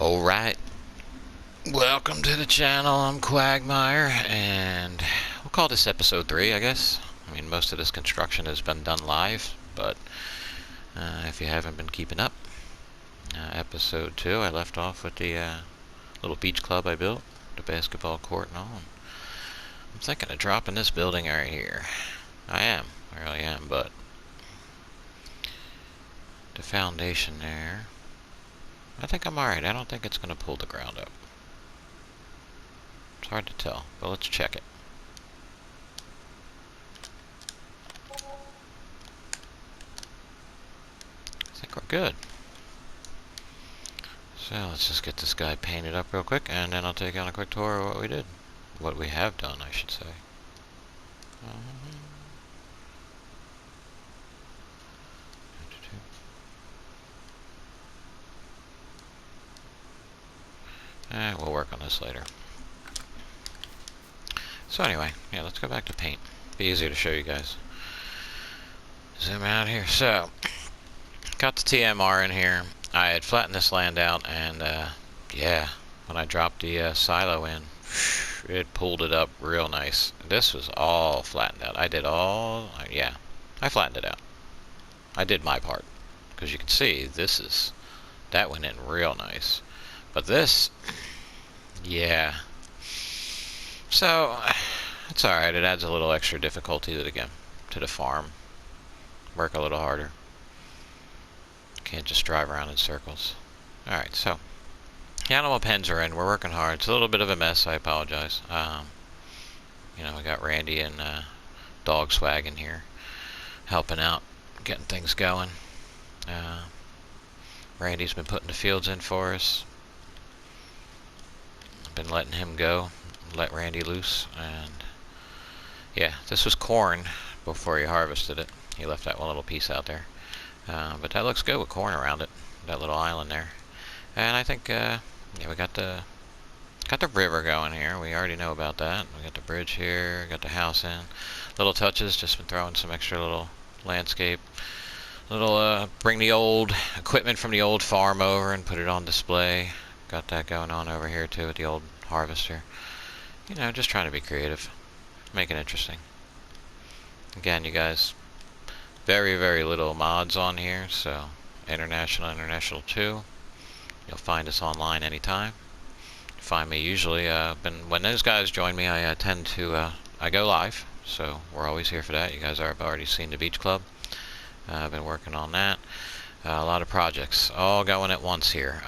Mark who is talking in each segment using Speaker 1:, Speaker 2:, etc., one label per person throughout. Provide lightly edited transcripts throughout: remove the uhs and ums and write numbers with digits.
Speaker 1: Alright, welcome to the channel. I'm Quagmire, and we'll call this episode 3, I guess. I mean, most of this construction has been done live, but if you haven't been keeping up, episode 2, I left off with the little beach club I built, the basketball court and all. I'm thinking of dropping this building right here. I really am, but the foundation there, I think I'm alright. I don't think it's going to pull the ground up. It's hard to tell, but let's check it. I think we're good. So let's just get this guy painted up real quick, and then I'll take you on a quick tour of what we did. What we have done, I should say. We'll work on this later. So anyway, yeah, let's go back to paint. Be easier to show you guys. Zoom out here. So, got the TMR in here. I had flattened this land out, and yeah, when I dropped the silo in, it pulled it up real nice. This was all flattened out. I flattened it out. I did my part, because you can see that went in real nice. But this, yeah. So, it's alright. It adds a little extra difficulty to the farm. Work a little harder. Can't just drive around in circles. Alright, so, the animal pens are in. We're working hard. It's a little bit of a mess. I apologize. We got Randy and Dog Swag in here helping out, getting things going. Randy's been putting the fields in for us. Been letting him go, let Randy loose, and yeah, this was corn before he harvested it. He left that one little piece out there, but that looks good with corn around it, that little island there. And I think we got the river going here. We already know about that. We got the bridge here, got the house in. Little touches, just been throwing some extra little landscape. Bring the old equipment from the old farm over and put it on display. Got that going on over here too with the old harvester. Just trying to be creative. Make it interesting. Again, you guys, very, very little mods on here, so International 2. You'll find us online anytime. Find me usually, when those guys join me, I tend to, I go live, so we're always here for that. You guys have already seen the beach club. I've been working on that. A lot of projects, all going at once here.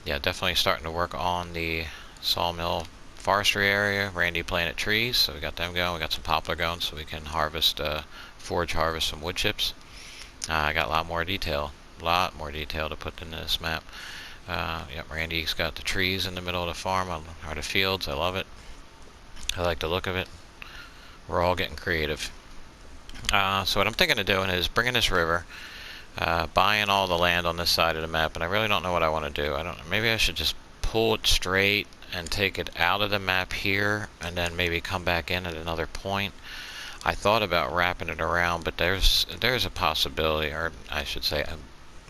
Speaker 1: Yeah, definitely starting to work on the sawmill forestry area. Randy planted trees, so we got them going. We got some poplar going, so we can forage harvest some wood chips. I got a lot more detail to put into this map. Yep, Randy's got the trees in the middle of the farm, or the fields. I love it. I like the look of it. We're all getting creative. So what I'm thinking of doing is bringing this river, buying all the land on this side of the map, and I really don't know what I want to do. Maybe I should just pull it straight and take it out of the map here, and then maybe come back in at another point. I thought about wrapping it around, but there's a possibility, or I should say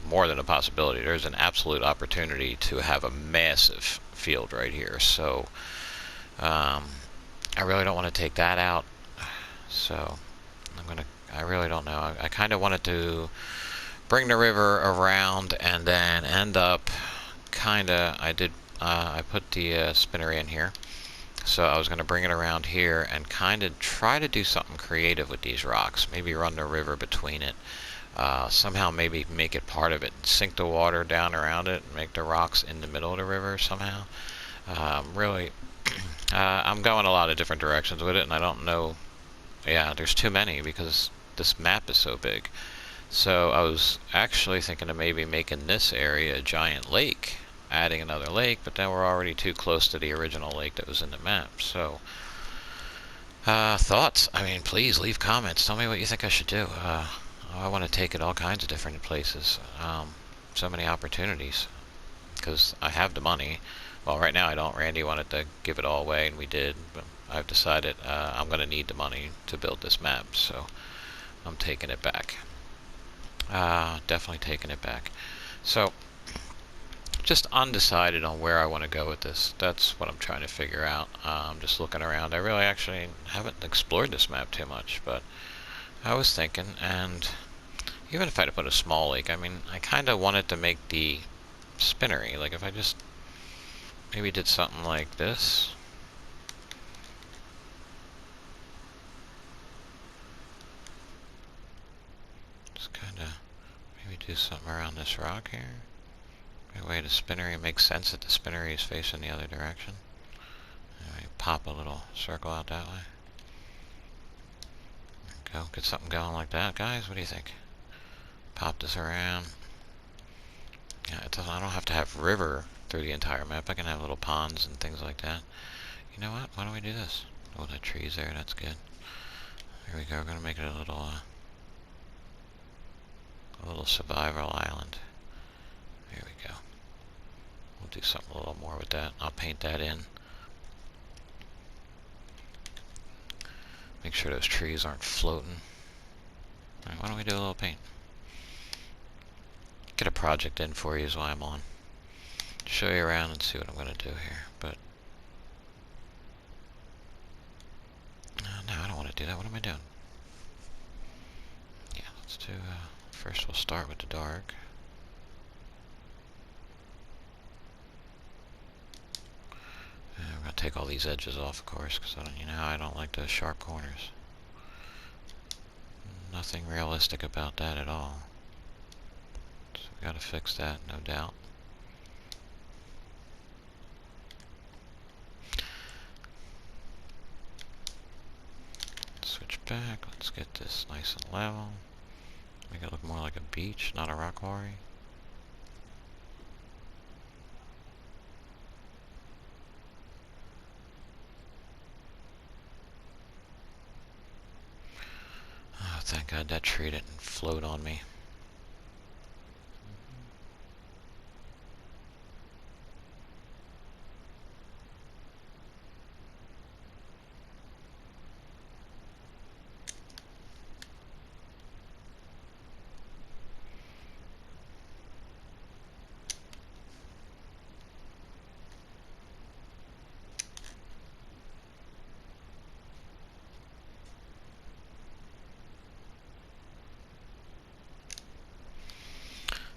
Speaker 1: more than a possibility, there's an absolute opportunity to have a massive field right here. So I really don't want to take that out, so I really don't know. I kind of wanted to bring the river around and then end up I put the spinner in here, so I was going to bring it around here and kind of try to do something creative with these rocks. Maybe run the river between it, somehow maybe make it part of it, sink the water down around it, and make the rocks in the middle of the river somehow. Really, I'm going a lot of different directions with it, and I don't know. Yeah, there's too many because this map is so big. So I was actually thinking of maybe making this area a giant lake, adding another lake, but then we're already too close to the original lake that was in the map. So thoughts? I mean, please leave comments. Tell me what you think I should do. I want to take it all kinds of different places. So many opportunities, because I have the money. Well, right now I don't. Randy wanted to give it all away, and we did. But I've decided I'm going to need the money to build this map, so I'm taking it back. Definitely taking it back. So just undecided on where I want to go with this. That's what I'm trying to figure out. Just looking around. I really actually haven't explored this map too much, but I was thinking, and even if I had to put a small lake, I mean, I kind of wanted to make the spinnery. Like if I just maybe did something like this. Just kind of maybe do something around this rock here. That way the spinnery makes sense that the spinnery is facing the other direction. Anyway, pop a little circle out that way. There we go. Get something going like that, guys. What do you think? Pop this around. Yeah, I don't have to have river through the entire map. I can have little ponds and things like that. You know what? Why don't we do this? Oh, that tree's there. That's good. There we go. We're gonna make it a little survival island. There we go. We'll do something a little more with that. I'll paint that in. Make sure those trees aren't floating. Alright, why don't we do a little paint? Get a project in for you is why I'm on. Show you around and see what I'm going to do here. But no, I don't want to do that. What am I doing? Yeah, let's do, first we'll start with the dark. And we're going to take all these edges off, of course, because you know how I don't like those sharp corners. Nothing realistic about that at all. So we got to fix that, no doubt. Switch back. Let's get this nice and level. Make it look more like a beach, not a rock quarry. Oh, thank God that tree didn't float on me.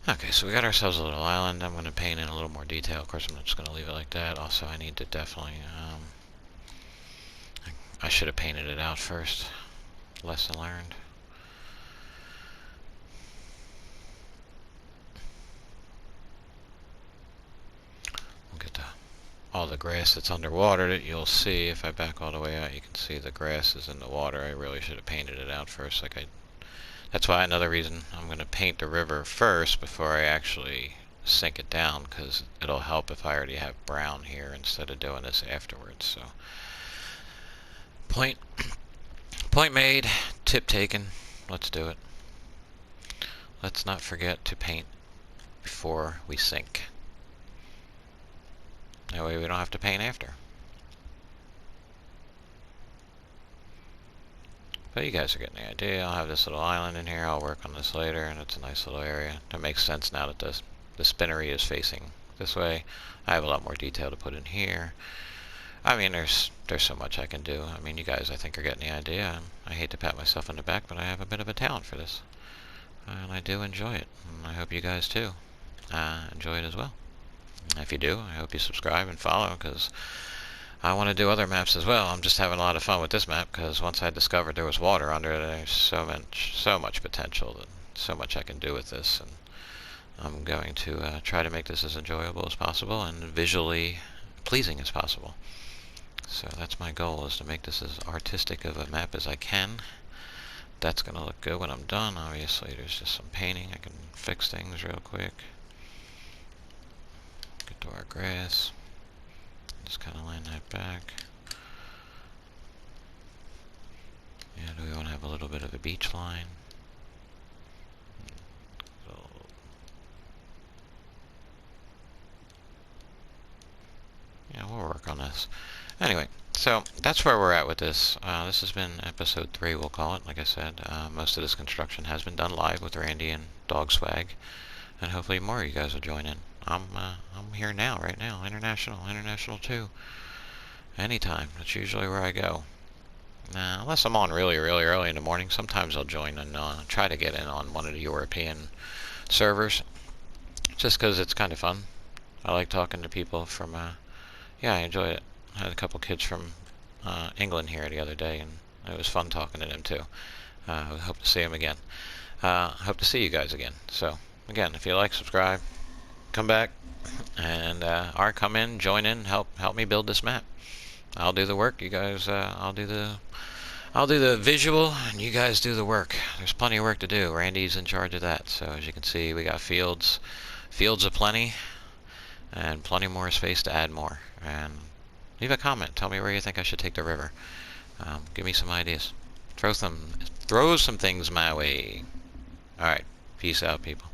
Speaker 1: Okay, so we got ourselves a little island. I'm going to paint in a little more detail. Of course, I'm not just going to leave it like that. Also, I need to definitely, I should have painted it out first. Lesson learned. We'll get all the grass that's underwater that you'll see. If I back all the way out, you can see the grass is in the water. I really should have painted it out first. That's why another reason I'm going to paint the river first before I actually sink it down, because it'll help if I already have brown here instead of doing this afterwards. So point made, tip taken. Let's do it. Let's not forget to paint before we sink. That way we don't have to paint after. But you guys are getting the idea. I'll have this little island in here. I'll work on this later, and it's a nice little area. That makes sense now that the spinnery is facing this way. I have a lot more detail to put in here. I mean, there's so much I can do. I mean, you guys, I think, are getting the idea. I hate to pat myself on the back, but I have a bit of a talent for this. And I do enjoy it. And I hope you guys, too, enjoy it as well. And if you do, I hope you subscribe and follow, because I want to do other maps as well. I'm just having a lot of fun with this map, because once I discovered there was water under it, there's so much potential, and so much I can do with this. And I'm going to try to make this as enjoyable as possible and visually pleasing as possible. So that's my goal, is to make this as artistic of a map as I can. That's going to look good when I'm done. Obviously, there's just some painting. I can fix things real quick. Get to our grass. Just kind of line that back. Yeah, do we want to have a little bit of a beach line? So, yeah, we'll work on this. Anyway, so that's where we're at with this. This has been episode 3, we'll call it. Like I said, most of this construction has been done live with Randy and Dog Swag, and hopefully more of you guys will join in. I'm here now, right now. International 2. Anytime. That's usually where I go. Unless I'm on really early in the morning. Sometimes I'll join and try to get in on one of the European servers, just because it's kind of fun. I like talking to people from, yeah, I enjoy it. I had a couple kids from England here the other day, and it was fun talking to them too. I hope to see them again. Hope to see you guys again. So, again, if you like, subscribe, come back, and or come in, join in, help me build this map. I'll do the work. You guys, I'll do the visual, and you guys do the work. There's plenty of work to do. Randy's in charge of that. So as you can see, we got fields aplenty, and plenty more space to add more. And leave a comment. Tell me where you think I should take the river. Give me some ideas. Throw some things my way. All right. Peace out, people.